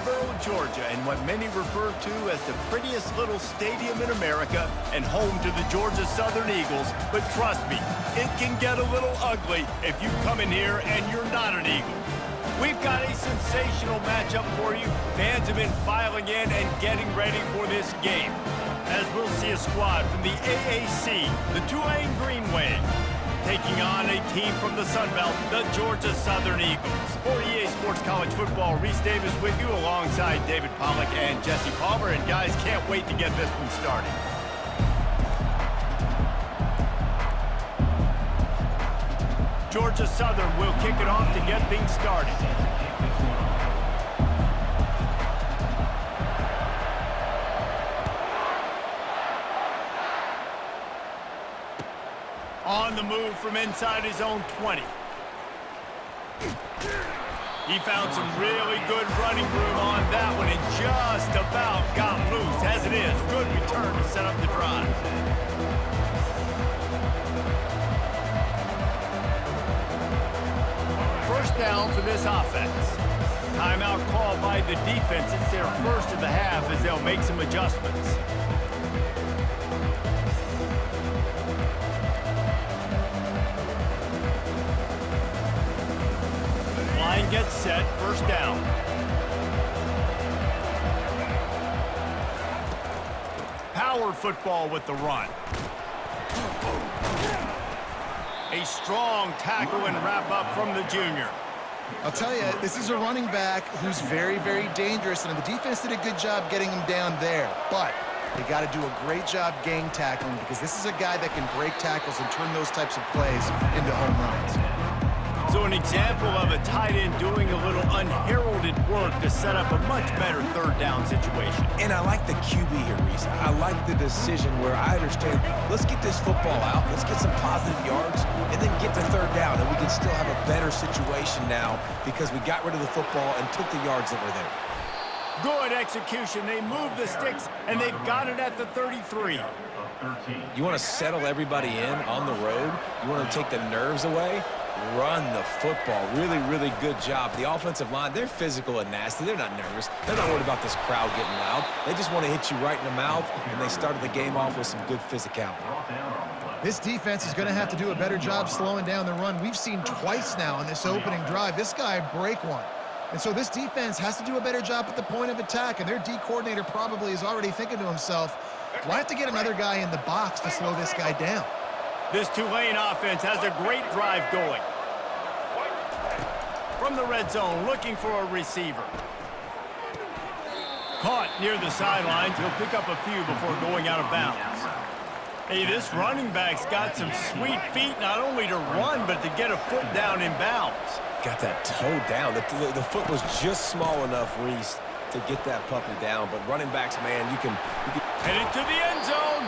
Hillsboro, Georgia, in what many refer to as the prettiest little stadium in America and home to the Georgia Southern Eagles. But trust me, it can get a little ugly if you come in here and you're not an Eagle. We've got a sensational matchup for you. Fans have been filing in and getting ready for this game, as we'll see a squad from the AAC, the Tulane Green Wave, taking on a team from the Sun Belt, the Georgia Southern Eagles. For EA Sports College Football, Reese Davis with you alongside David Pollack and Jesse Palmer. And guys, can't wait to get this one started. Georgia Southern will kick it off to get things started. On the move from inside his own 20. He found some really good running room on that one and just about got loose. As it is, good return to set up the drive. First down for this offense. Timeout called by the defense. It's their first of the half as they'll make some adjustments. Line gets set, first down. Power football with the run. A strong tackle and wrap up from the junior. I'll tell you, this is a running back who's very, very dangerous, and the defense did a good job getting him down there. But they got to do a great job gang tackling because this is a guy that can break tackles and turn those types of plays into home runs. So an example of a tight end doing a little unheralded work to set up a much better third down situation. And I like the QB here, Reese. I like the decision where I understand, let's get this football out, let's get some positive yards, and then get to third down, and we can still have a better situation now because we got rid of the football and took the yards that were there. Good execution. They move the sticks, and they've got it at the 33. You want to settle everybody in on the road? You want to take the nerves away? Run the football. Really, really good job. The offensive line, they're physical and nasty. They're not nervous. They're not worried about this crowd getting loud. They just want to hit you right in the mouth, and they started the game off with some good physicality. This defense is going to have to do a better job slowing down the run. We've seen twice now in this opening drive this guy break one. And so this defense has to do a better job at the point of attack, and their D coordinator probably is already thinking to himself, do I have to get another guy in the box to slow this guy down? This Tulane offense has a great drive going. From the red zone, looking for a receiver. Caught near the sidelines. He'll pick up a few before going out of bounds. Hey, this running back's got some sweet feet, not only to run, but to get a foot down in bounds. Got that toe down. The foot was just small enough, Reese, to get that puppy down. But running backs, man, you can... Headed to the end zone.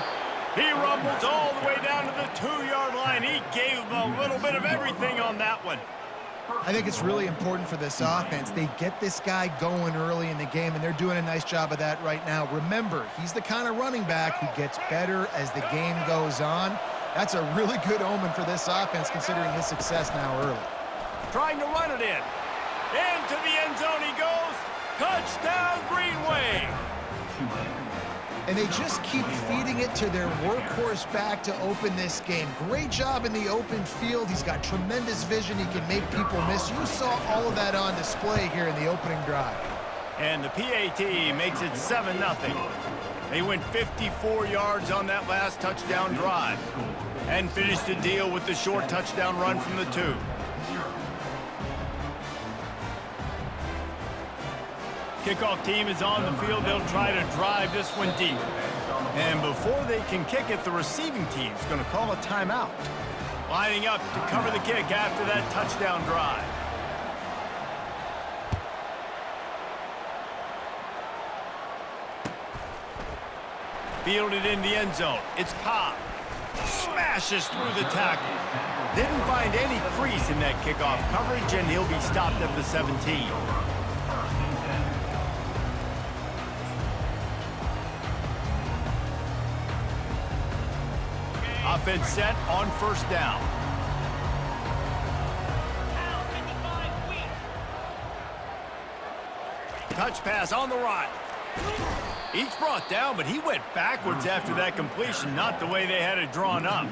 He rumbles all the way down to the 2-yard line. He gave him a little bit of everything on that one. I think it's really important for this offense. They get this guy going early in the game, and they're doing a nice job of that right now. Remember, he's the kind of running back who gets better as the game goes on. That's a really good omen for this offense, considering his success now early. Trying to run it in. Into the end zone he goes. Touchdown, Green Wave. And they just keep feeding it to their workhorse back to open this game. Great job in the open field. He's got tremendous vision. He can make people miss. You saw all of that on display here in the opening drive. And the PAT makes it 7-0. They went 54 yards on that last touchdown drive and finished the deal with the short touchdown run from the 2. Kickoff team is on the field. They'll try to drive this one deep. And before they can kick it, the receiving team is going to call a timeout. Lining up to cover the kick after that touchdown drive. Fielded in the end zone. It's Cobb. Smashes through the tackle. Didn't find any crease in that kickoff coverage, and he'll be stopped at the 17. Offense set on first down. Touch pass on the right. Each brought down, but he went backwards after that completion, not the way they had it drawn up.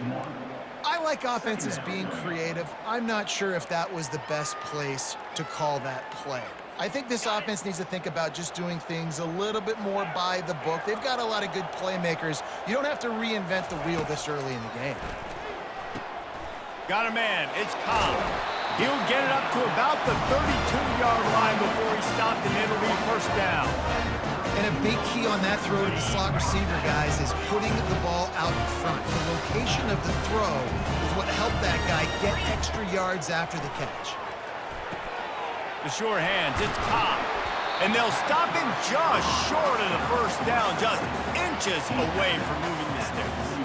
I like offenses being creative. I'm not sure if that was the best place to call that play. I think this offense needs to think about just doing things a little bit more by the book. They've got a lot of good playmakers. You don't have to reinvent the wheel this early in the game. Got a man. It's Cobb. He'll get it up to about the 32-yard line before he stopped, and it'll be first down. And a big key on that throw to the slot receiver, guys, is putting the ball out in front. The location of the throw is what helped that guy get extra yards after the catch. The sure hands, it's Cobb. And they'll stop him just short of the first down, just inches away from moving the sticks.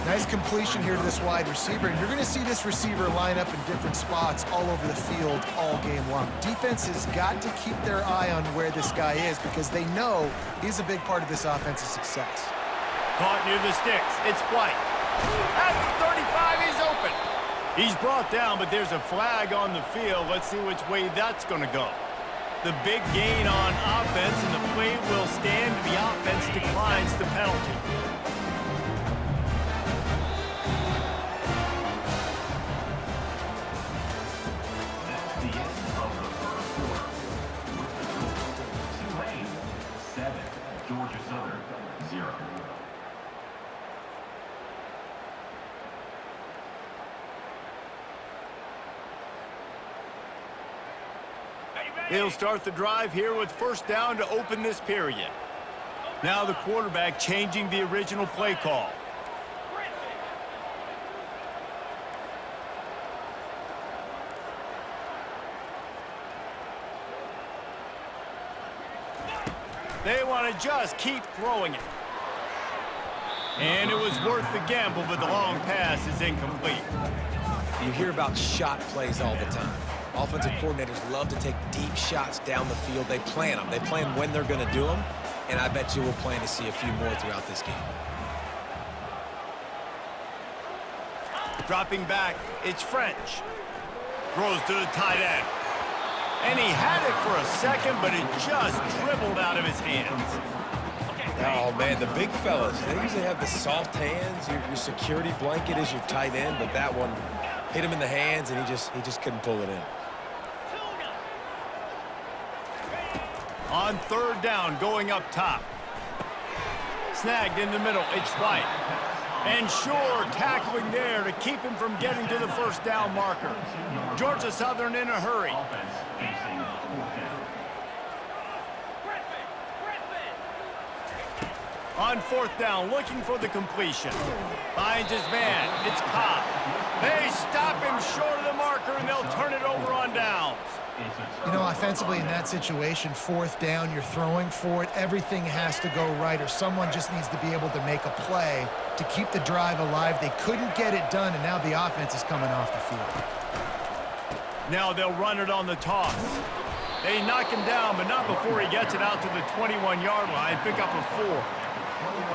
Nice completion here to this wide receiver, and you're going to see this receiver line up in different spots all over the field all game long. Defense has got to keep their eye on where this guy is because they know he's a big part of this offense's success. Caught near the sticks. It's White. At the 35, he's open. He's brought down, but there's a flag on the field. Let's see which way that's going to go. The big gain on offense, and the play will stand. The offense declines the penalty. Georgia Southern, 0. They'll start the drive here with first down to open this period. Now the quarterback changing the original play call. They want to just keep throwing it. And it was worth the gamble, but the long pass is incomplete. You hear about shot plays all the time. Offensive coordinators love to take deep shots down the field. They plan them. They plan when they're going to do them, and I bet you we'll plan to see a few more throughout this game. Dropping back, it's French. Throws to the tight end. And he had it for a second, but it just dribbled out of his hands. Oh, man, the big fellas, they usually have the soft hands. Your security blanket is your tight end, but that one hit him in the hands, and he just couldn't pull it in. On third down, going up top. Snagged in the middle, it's White. And sure, tackling there to keep him from getting to the first down marker. Georgia Southern in a hurry. On fourth down, looking for the completion. Finds his man, it's Cobb. They stop him short of the marker, and they'll turn it over on downs. You know, offensively in that situation, fourth down, you're throwing for it. Everything has to go right, or someone just needs to be able to make a play to keep the drive alive. They couldn't get it done, and now the offense is coming off the field. Now they'll run it on the toss. They knock him down, but not before he gets it out to the 21-yard line. Pick up a 4.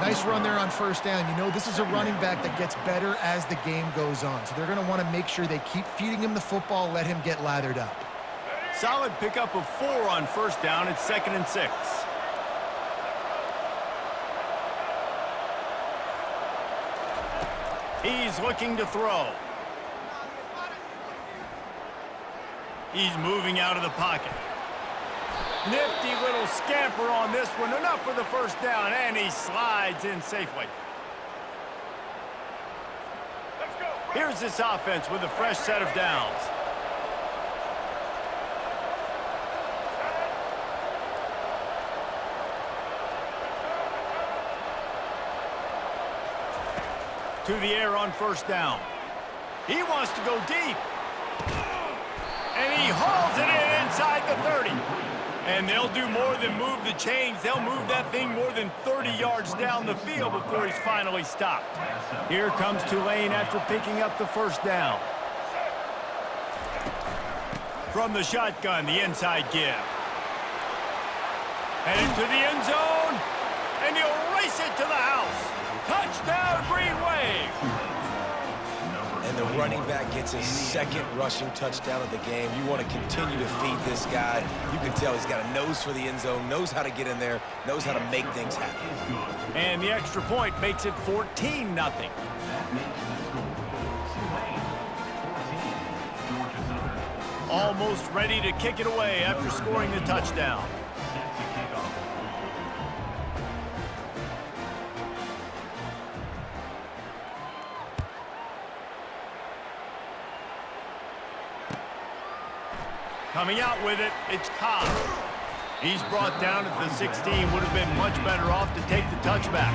Nice run there on first down. You know, this is a running back that gets better as the game goes on, so they're going to want to make sure they keep feeding him the football, let him get lathered up. Solid pickup of 4 on first down. It's 2nd and 6. He's looking to throw. He's moving out of the pocket. Nifty little scamper on this one. Enough for the first down, and he slides in safely. Here's this offense with a fresh set of downs. To the air on first down. He wants to go deep. And he hauls it in inside the 30. And they'll do more than move the chains. They'll move that thing more than 30 yards down the field before he's finally stopped. Here comes Tulane after picking up the first down. From the shotgun, the inside give. Headed to the end zone. And he'll race it to the house. Touchdown, Green Wave. And when the running back gets his second rushing touchdown of the game, you want to continue to feed this guy. You can tell he's got a nose for the end zone, knows how to get in there, knows how to make things happen. And the extra point makes it 14-0. That makes the score Tulane 14, Georgia Southern. Almost ready to kick it away after scoring the touchdown. Set to kick off. Coming out with it, it's Cobb. He's brought down at the 16. Would have been much better off to take the touchback.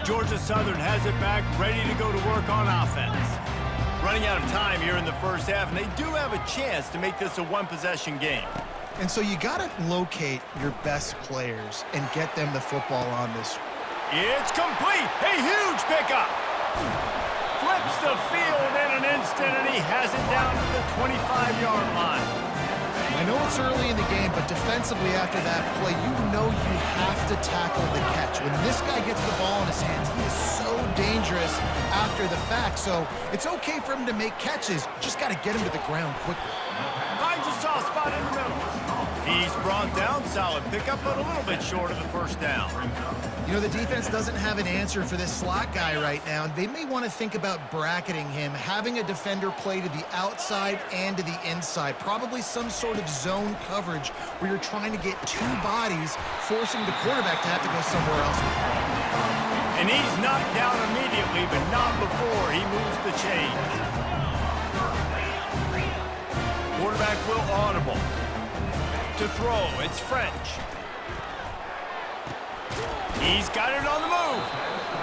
Georgia Southern has it back, ready to go to work on offense. Running out of time here in the first half, and they do have a chance to make this a one-possession game. And so you got to locate your best players and get them the football on this. It's complete. A huge pickup. Flips the field in an instant, and he has it down to the 25-yard line. I know it's early in the game, but defensively after that play, you know you have to tackle the catch. When this guy gets the ball in his hands, he is so dangerous after the fact. So it's okay for him to make catches. Just got to get him to the ground quickly. Finds a soft spot in the middle. He's brought down. Solid pickup, but a little bit short of the first down. You know, the defense doesn't have an answer for this slot guy right now. They may want to think about bracketing him, having a defender play to the outside and to the inside. Probably some sort of zone coverage where you're trying to get two bodies, forcing the quarterback to have to go somewhere else. And he's knocked down immediately, but not before he moves the chains. Quarterback will audible. To throw, it's French. He's got it on the move.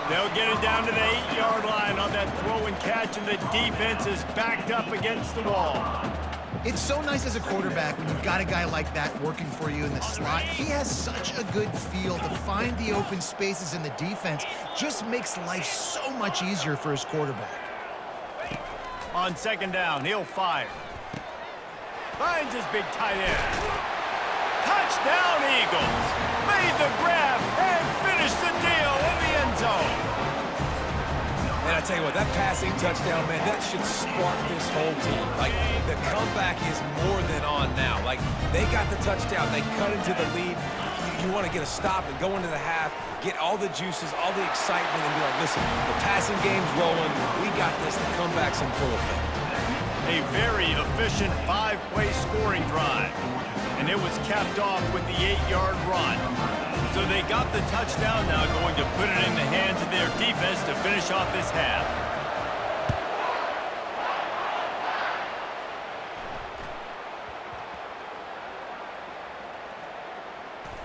They'll get it down to the 8-yard line on that throw and catch, and the defense is backed up against the wall. It's so nice as a quarterback when you've got a guy like that working for you in the slot. He has such a good feel to find the open spaces in the defense. Just makes life so much easier for his quarterback. On second down, he'll fire. Finds his big tight end. Touchdown, Eagles! Made the grab and finished the deal in the end zone. And I tell you what, that passing touchdown, man, that should spark this whole team. Like, the comeback is more than on now. Like, they got the touchdown. They cut into the lead. You want to get a stop and go into the half, get all the juices, all the excitement, and be like, listen, the passing game's rolling. We got this. The comeback's in full effect. A very efficient 5-play scoring drive. And it was capped off with the 8-yard run. So they got the touchdown, now going to put it in the hands of their defense to finish off this half.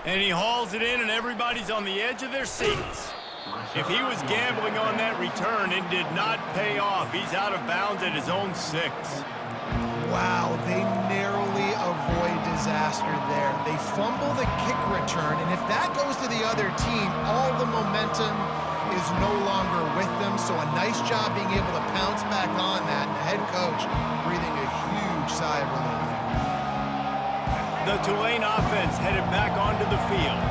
And he hauls it in, and everybody's on the edge of their seats. If he was gambling on that return, it did not pay off. He's out of bounds at his own 6. Wow, they narrowly avoid disaster there. They fumble the kick return, and if that goes to the other team, all the momentum is no longer with them. So a nice job being able to pounce back on that. And the head coach breathing a huge sigh of relief. The Tulane offense headed back onto the field.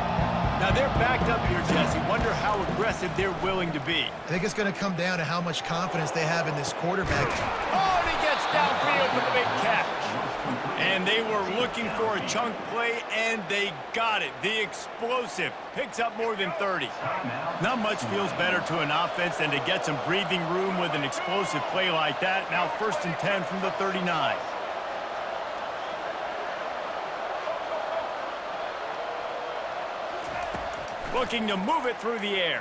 Now they're backed up here, Jesse. Wonder how aggressive they're willing to be. I think it's going to come down to how much confidence they have in this quarterback. Oh, and he gets downfield with a big catch. And they were looking for a chunk play, and they got it. The explosive picks up more than 30. Not much feels better to an offense than to get some breathing room with an explosive play like that. Now 1st and 10 from the 39. Looking to move it through the air.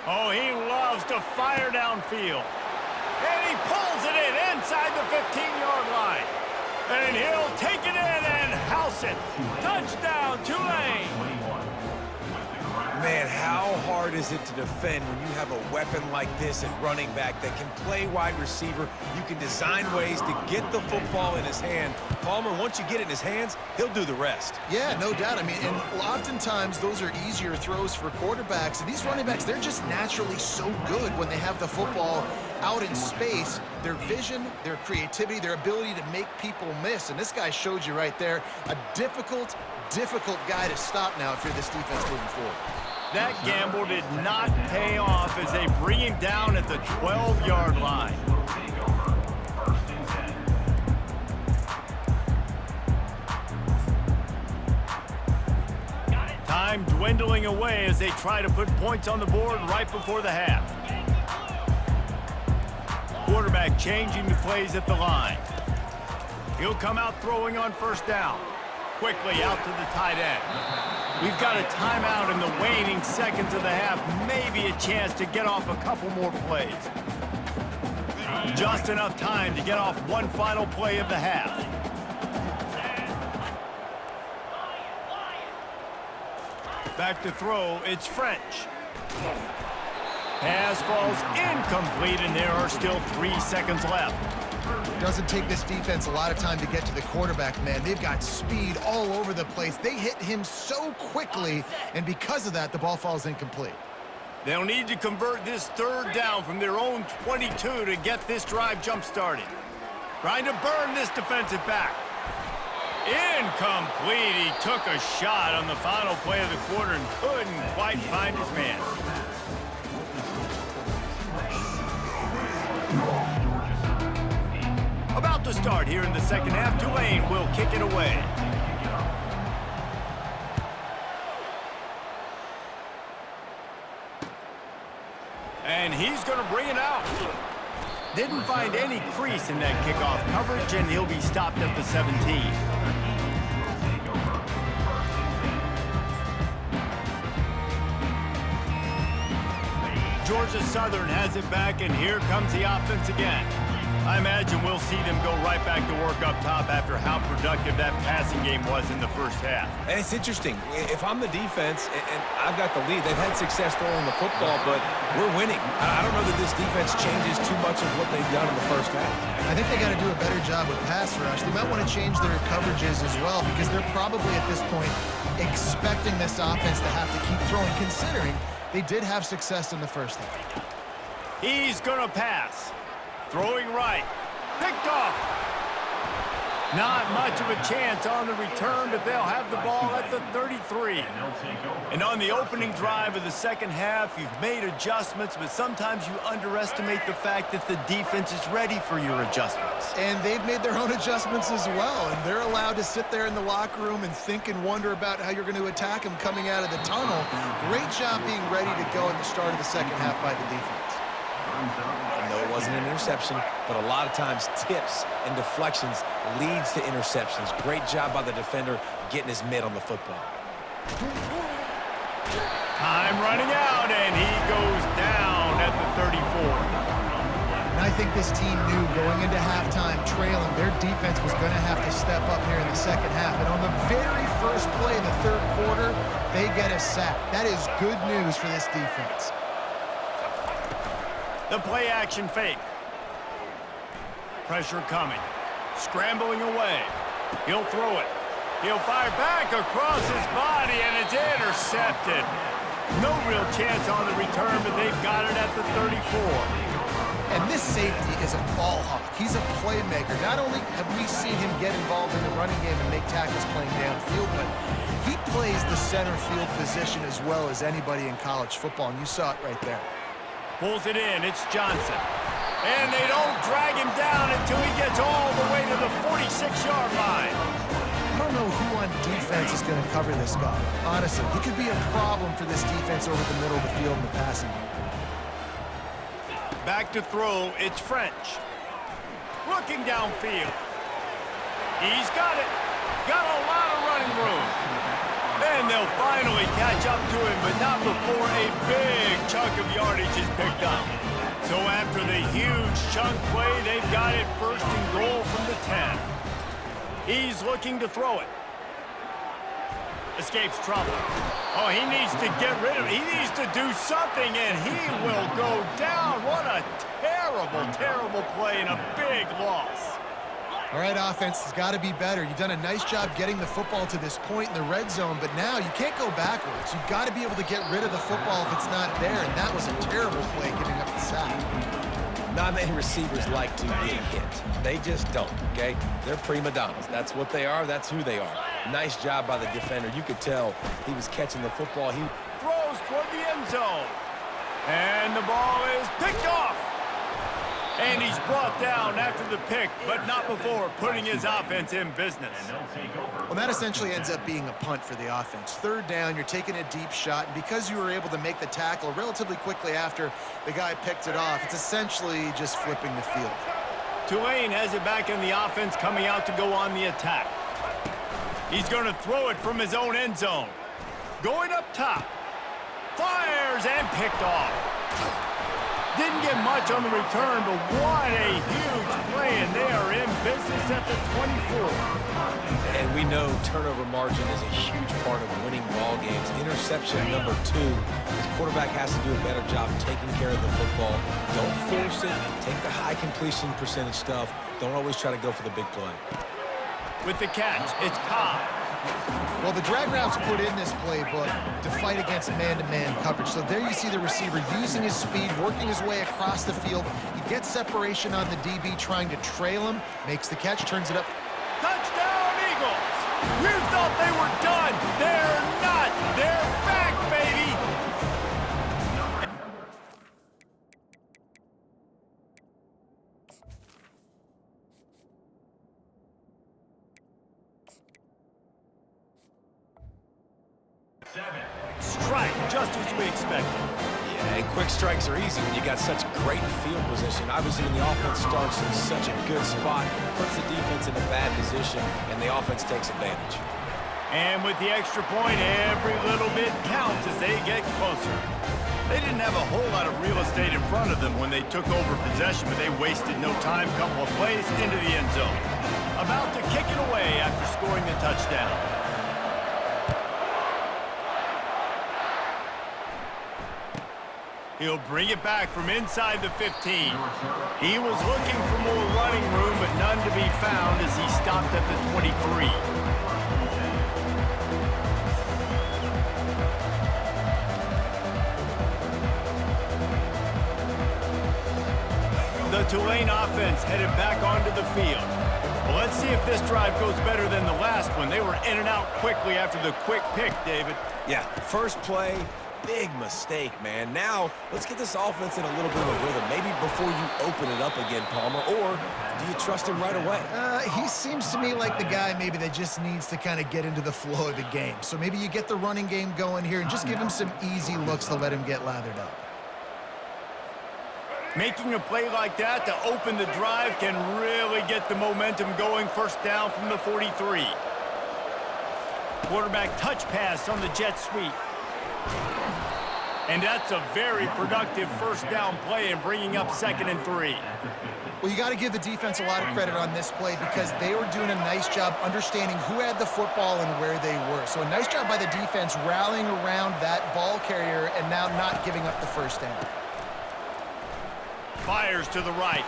Oh, he loves to fire downfield. And he pulls it in inside the 15-yard line. And he'll take it in and house it. Touchdown, Tulane. Man, how hard is it to defend when you have a weapon like this at running back that can play wide receiver? You can design ways to get the football in his hand. Palmer, once you get it in his hands, he'll do the rest. Yeah, no doubt. I mean, and oftentimes those are easier throws for quarterbacks. And these running backs, they're just naturally so good when they have the football out in space, their vision, their creativity, their ability to make people miss. And this guy showed you right there, a difficult guy to stop now if you're this defense moving forward. That gamble did not pay off as they bring him down at the 12-yard line. Time dwindling away as they try to put points on the board right before the half. Quarterback changing the plays at the line. He'll come out throwing on first down. Quickly out to the tight end. We've got a timeout in the waning seconds of the half. Maybe a chance to get off a couple more plays. Just enough time to get off one final play of the half. Back to throw, it's French. Pass falls incomplete, and there are still 3 seconds left. Doesn't take this defense a lot of time to get to the quarterback, man. They've got speed all over the place. They hit him so quickly, and because of that, the ball falls incomplete. They'll need to convert this third down from their own 22 to get this drive jump-started. Trying to burn this defensive back. Incomplete. He took a shot on the final play of the quarter and couldn't quite find his man. About to start here in the second half. Tulane will kick it away. And he's going to bring it out. Didn't find any crease in that kickoff coverage, and he'll be stopped at the 17. Georgia Southern has it back, and here comes the offense again. I imagine we'll see them go right back to work up top after how productive that passing game was in the first half. And it's interesting. If I'm the defense and I've got the lead, they've had success throwing the football, but we're winning. I don't know that this defense changes too much of what they've done in the first half. I think they got to do a better job with pass rush. They might want to change their coverages as well because they're probably at this point expecting this offense to have to keep throwing, considering they did have success in the first half. He's going to pass. Throwing right. Picked off. Not much of a chance on the return, but they'll have the ball at the 33. And on the opening drive of the second half, you've made adjustments, but sometimes you underestimate the fact that the defense is ready for your adjustments. And they've made their own adjustments as well, and they're allowed to sit there in the locker room and think and wonder about how you're going to attack them coming out of the tunnel. Great job being ready to go at the start of the second half by the defense. I know it wasn't an interception, but a lot of times tips and deflections leads to interceptions. Great job by the defender getting his mitt on the football. Time running out, and he goes down at the 34. And I think this team knew going into halftime trailing, their defense was going to have to step up here in the second half. And on the very first play of the third quarter, they get a sack. That is good news for this defense. The play-action fake. Pressure coming. Scrambling away. He'll throw it. He'll fire back across his body, and it's intercepted. No real chance on the return, but they've got it at the 34. And this safety is a ball hawk. He's a playmaker. Not only have we seen him get involved in the running game and make tackles playing downfield, but he plays the center field position as well as anybody in college football, and you saw it right there. Pulls it in. It's Johnson. And they don't drag him down until he gets all the way to the 46-yard line. I don't know who on defense is going to cover this guy. Honestly, he could be a problem for this defense over the middle of the field in the passing game. Back to throw. It's French. Looking downfield. He's got it. Got a lot of running room. And they'll finally catch up to him, but not before a big chunk of yardage is picked up. So after the huge chunk play, they've got it first and goal from the 10. He's looking to throw it. Escapes trouble. Oh, he needs to get rid of it. He needs to do something, and he will go down. What a terrible, terrible play and a big loss. All right, offense has got to be better. You've done a nice job getting the football to this point in the red zone, but now you can't go backwards. You've got to be able to get rid of the football if it's not there, and that was a terrible play giving up the sack. Not many receivers like to get hit. They just don't, okay? They're prima donnas. That's what they are. That's who they are. Nice job by the defender. You could tell he was catching the football. He throws toward the end zone. And the ball is picked off. And he's brought down after the pick, but not before putting his offense in business. Well, that essentially ends up being a punt for the offense. Third down, you're taking a deep shot, and because you were able to make the tackle relatively quickly after the guy picked it off, it's essentially just flipping the field. Tulane has it back in the offense, coming out to go on the attack. He's going to throw it from his own end zone. Going up top. Fires and picked off. Didn't get much on the return, but what a huge play, and they are in business at the 24. And we know turnover margin is a huge part of winning ball games. Interception number 2. The quarterback has to do a better job taking care of the football. Don't force it. Take the high completion percentage stuff. Don't always try to go for the big play. With the catch, it's Cobb. Well, the drag route's put in this playbook to fight against man-to-man coverage. So there you see the receiver using his speed, working his way across the field. He gets separation on the DB, trying to trail him, makes the catch, turns it up. Touchdown, Eagles! You thought they were done. They're not. They're back, baby! Strike, just as we expected. Yeah, and quick strikes are easy when you got such great field position. Obviously, when the offense starts in such a good spot, puts the defense in a bad position, and the offense takes advantage. And with the extra point, every little bit counts as they get closer. They didn't have a whole lot of real estate in front of them when they took over possession, but they wasted no time. Couple of plays into the end zone. About to kick it away after scoring the touchdown. He'll bring it back from inside the 15. He was looking for more running room, but none to be found as he stopped at the 23. The Tulane offense headed back onto the field. Well, let's see if this drive goes better than the last one. They were in and out quickly after the quick pick, David. Yeah, first play, big mistake, man. Now, let's get this offense in a little bit of a rhythm. Maybe before you open it up again, Palmer, or do you trust him right away? He seems to me like the guy maybe that just needs to kind of get into the flow of the game. So maybe you get the running game going here and just give him some easy looks to let him get lathered up. Making a play like that to open the drive can really get the momentum going. First down from the 43. Quarterback touch pass on the jet sweep. And that's a very productive first down play and bringing up 2nd and 3. Well, you got to give the defense a lot of credit on this play because they were doing a nice job understanding who had the football and where they were. So a nice job by the defense rallying around that ball carrier and now not giving up the first down. Fires to the right.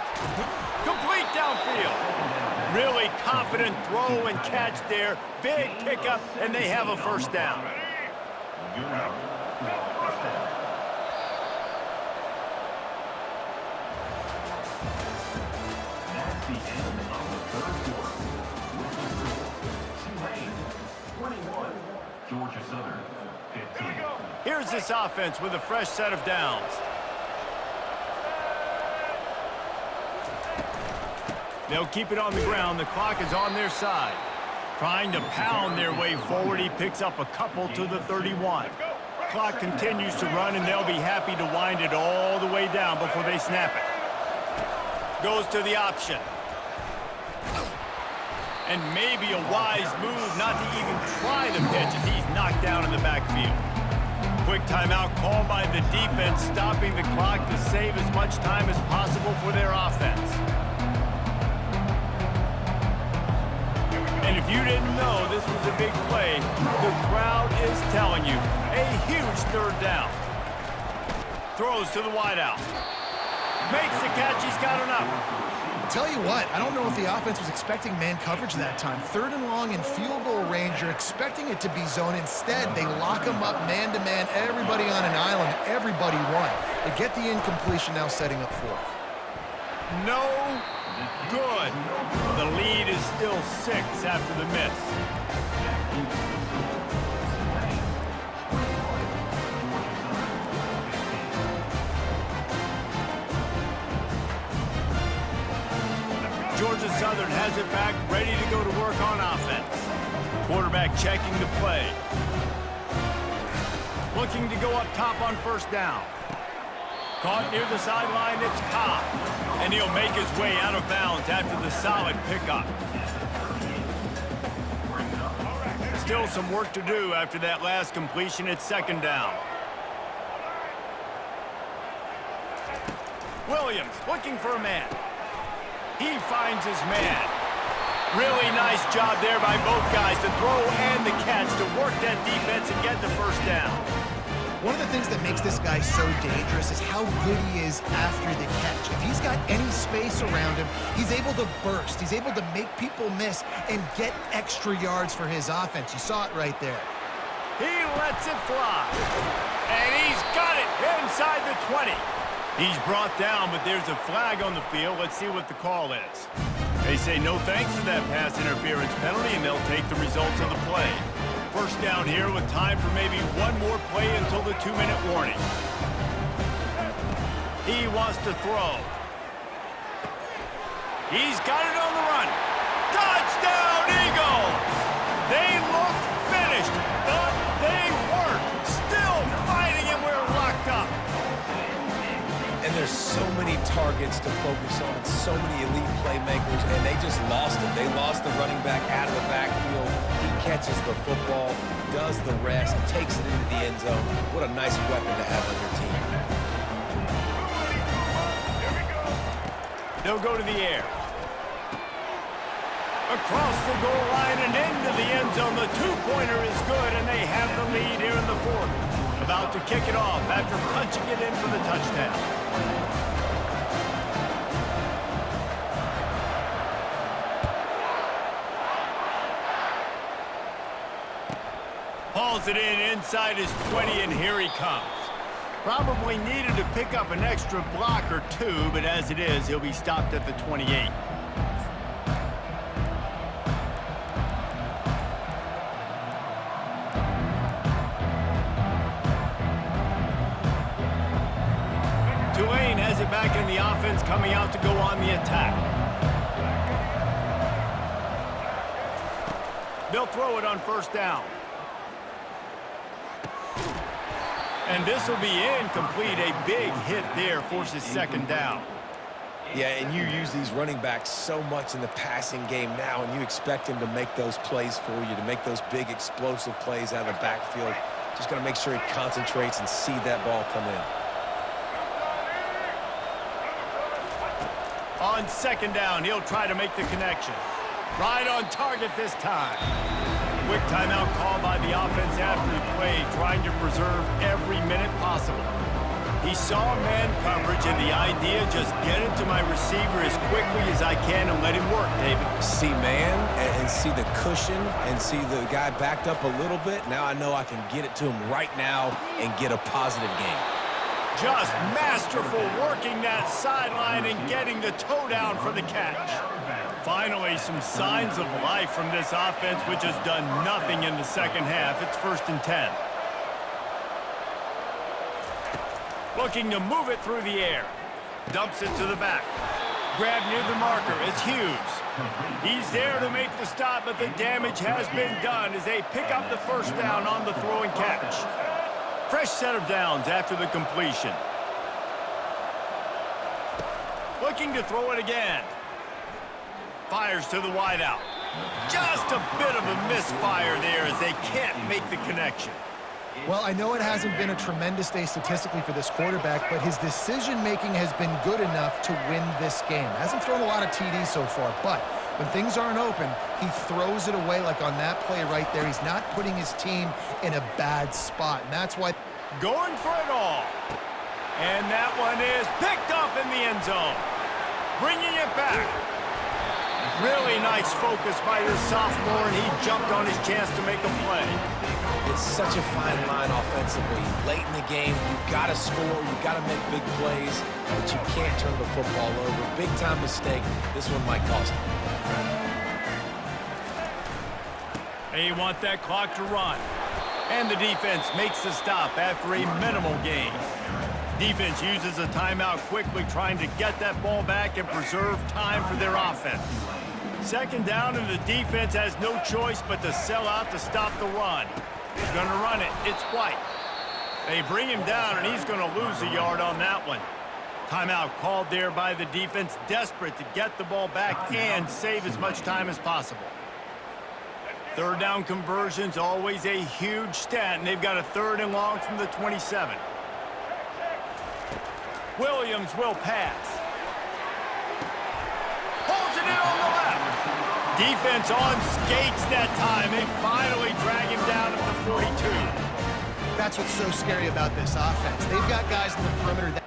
Complete downfield. Really confident throw and catch there. Big pickup, and they have a first down. That's the end of the third quarter. Tulane, 21. Georgia Southern, 15. Here's this offense with a fresh set of downs. They'll keep it on the ground. The clock is on their side. Trying to pound their way forward. He picks up a couple to the 31. Clock continues to run, and they'll be happy to wind it all the way down before they snap it. Goes to the option. And maybe a wise move not to even try the pitch as he's knocked down in the backfield. Quick timeout called by the defense, stopping the clock to save as much time as possible for their offense. And if you didn't know this was a big play, the crowd is telling you. A huge third down. Throws to the wideout. Makes the catch. He's got enough. Tell you what, I don't know if the offense was expecting man coverage that time. 3rd and long in field goal range, you're expecting it to be zone. Instead, they lock him up man-to-man, everybody on an island, everybody won. They get the incompletion now setting up 4th. No good. The lead is still 6 after the miss. Georgia Southern has it back, ready to go to work on offense. Quarterback checking the play. Looking to go up top on first down. Caught near the sideline, it's Cobb. And he'll make his way out of bounds after the solid pickup. Still some work to do after that last completion at second down. Williams looking for a man. He finds his man. Really nice job there by both guys to throw and the catch to work that defense and get the first down. One of the things that makes this guy so dangerous is how good he is after the catch. If he's got any space around him, he's able to burst. He's able to make people miss and get extra yards for his offense. You saw it right there. He lets it fly. And he's got it inside the 20. He's brought down, but there's a flag on the field. Let's see what the call is. They say no thanks to that pass interference penalty, and they'll take the results of the play. First down here with time for maybe one more play until the 2-minute warning. He wants to throw. He's got it on the run. Touchdown, Eagles! They look finished, but they weren't. Still fighting, and we're locked up. And there's so many targets to focus on, so many elite playmakers, and they just lost it. They lost the running back out of the backfield. He catches the football, does the rest, takes it into the end zone. What a nice weapon to have on your team. They'll go to the air. Across the goal line and into the end zone. The two-pointer is good, and they have the lead here in the fourth. About to kick it off after punching it in for the touchdown. Hauls it in inside his 20, and here he comes. Probably needed to pick up an extra block or two, but as it is, he'll be stopped at the 28. Tulane has it back in the offense, coming out to go on the attack. They'll throw it on first down. And this will be incomplete. A big hit there forces second down. Yeah, and you use these running backs so much in the passing game now, and you expect him to make those plays for you, to make those big explosive plays out of the backfield. Just got to make sure he concentrates and see that ball come in. On second down, he'll try to make the connection. Right on target this time. Quick timeout call by the offense after the play, trying to preserve every minute possible. He saw man coverage, and the idea, just get it to my receiver as quickly as I can and let him work, David. See man and see the cushion and see the guy backed up a little bit. Now I know I can get it to him right now and get a positive gain. Just masterful working that sideline and getting the toe down for the catch. Finally, some signs of life from this offense, which has done nothing in the second half. It's 1st and 10. Looking to move it through the air. Dumps it to the back. Grab near the marker. It's Hughes. He's there to make the stop, but the damage has been done as they pick up the first down on the throw and catch. Fresh set of downs after the completion. Looking to throw it again. Fires to the wideout. Just a bit of a misfire there as they can't make the connection. Well, I know it hasn't been a tremendous day statistically for this quarterback, but his decision-making has been good enough to win this game. Hasn't thrown a lot of TDs so far, but when things aren't open, he throws it away like on that play right there. He's not putting his team in a bad spot, and that's why... Going for it all. And that one is picked off in the end zone. Bringing it back. Really nice focus by this sophomore, and he jumped on his chance to make a play. It's such a fine line offensively. Late in the game, you got to score, you got to make big plays, but you can't turn the football over. Big-time mistake. This one might cost him. They want that clock to run. And the defense makes the stop after a minimal gain. Defense uses a timeout quickly, trying to get that ball back and preserve time for their offense. Second down, and the defense has no choice but to sell out to stop the run. He's going to run it. It's White. They bring him down, and he's going to lose a yard on that one. Timeout called there by the defense, desperate to get the ball back and save as much time as possible. Third down conversion's always a huge stat, and they've got a 3rd and long from the 27. Williams will pass. Holds it in on the left. Defense on skates that time. They finally drag him down at the 42. That's what's so scary about this offense. They've got guys in the perimeter that